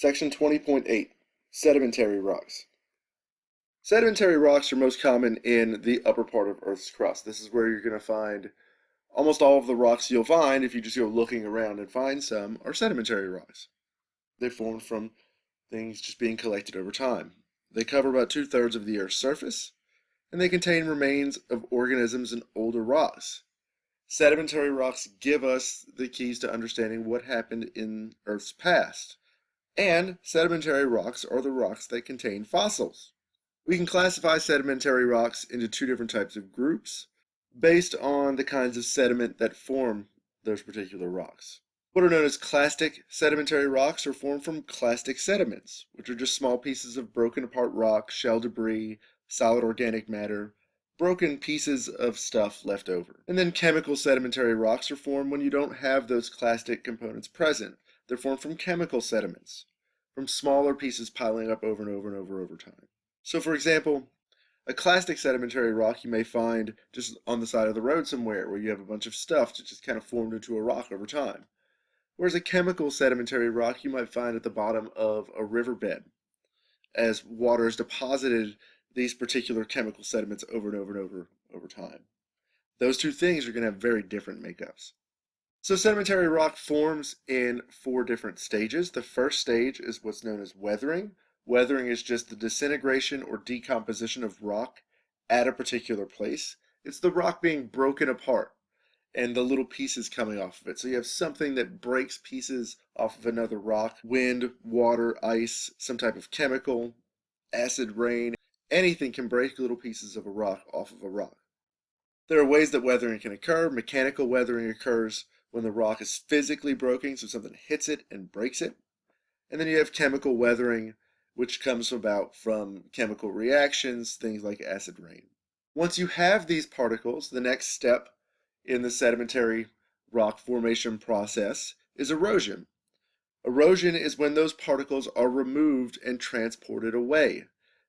Section 20.8, Sedimentary Rocks. Sedimentary rocks are most common in the upper part of Earth's crust. This is where you're going to find almost all of the rocks you'll find if you just go looking around and find some are sedimentary rocks. They form from things just being collected over time. They cover about 2/3 of the Earth's surface, and they contain remains of organisms and older rocks. Sedimentary rocks give us the keys to understanding what happened in Earth's past. And sedimentary rocks are the rocks that contain fossils. We can classify sedimentary rocks into two different types of groups based on the kinds of sediment that form those particular rocks. What are known as clastic sedimentary rocks are formed from clastic sediments, which are just small pieces of broken apart rock, shell debris, solid organic matter, broken pieces of stuff left over. And then chemical sedimentary rocks are formed when you don't have those clastic components present. They're formed from chemical sediments, from smaller pieces piling up over and over and over time. So for example, a clastic sedimentary rock you may find just on the side of the road somewhere where you have a bunch of stuff that just kind of formed into a rock over time. Whereas a chemical sedimentary rock you might find at the bottom of a riverbed as water has deposited these particular chemical sediments over and over time. Those two things are going to have very different makeups. So sedimentary rock forms in 4 different stages. The first stage is what's known as weathering. Weathering is just the disintegration or decomposition of rock at a particular place. It's the rock being broken apart and the little pieces coming off of it. So you have something that breaks pieces off of another rock, wind, water, ice, some type of chemical, acid rain. Anything can break little pieces of a rock off of a rock. There are ways that weathering can occur. Mechanical weathering occurs when the rock is physically broken, so something hits it and breaks it. And then you have chemical weathering, which comes about from chemical reactions, things like acid rain. Once you have these particles, the next step in the sedimentary rock formation process is erosion. Erosion is when those particles are removed and transported away.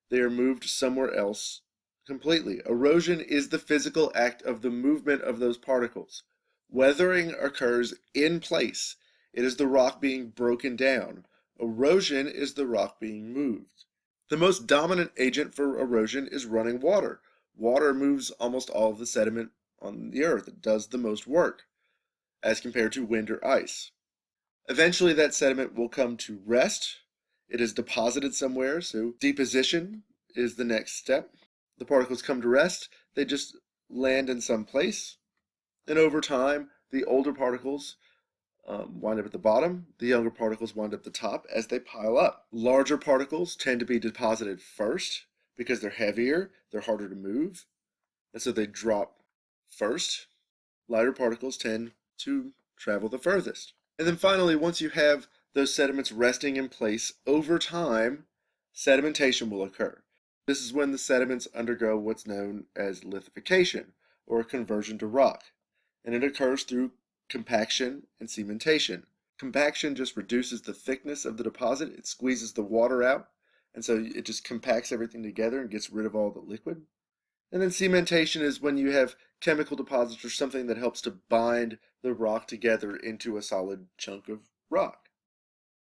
They are moved somewhere else completely. Erosion is the physical act of the movement of those particles. Weathering occurs in place. It is the rock being broken down. Erosion is the rock being moved. The most dominant agent for erosion is running water. Water moves almost all of the sediment on the earth. It does the most work as compared to wind or ice. Eventually that sediment will come to rest. It is deposited somewhere, so deposition is the next step. The particles come to rest. They just land in some place. And over time, the older particles wind up at the bottom. The younger particles wind up at the top as they pile up. Larger particles tend to be deposited first because they're heavier, they're harder to move, and so they drop first. Lighter particles tend to travel the furthest. And then finally, once you have those sediments resting in place over time, sedimentation will occur. This is when the sediments undergo what's known as lithification, or a conversion to rock. And it occurs through compaction and cementation. Compaction just reduces the thickness of the deposit. It squeezes the water out, and so it just compacts everything together and gets rid of all the liquid. And then cementation is when you have chemical deposits or something that helps to bind the rock together into a solid chunk of rock.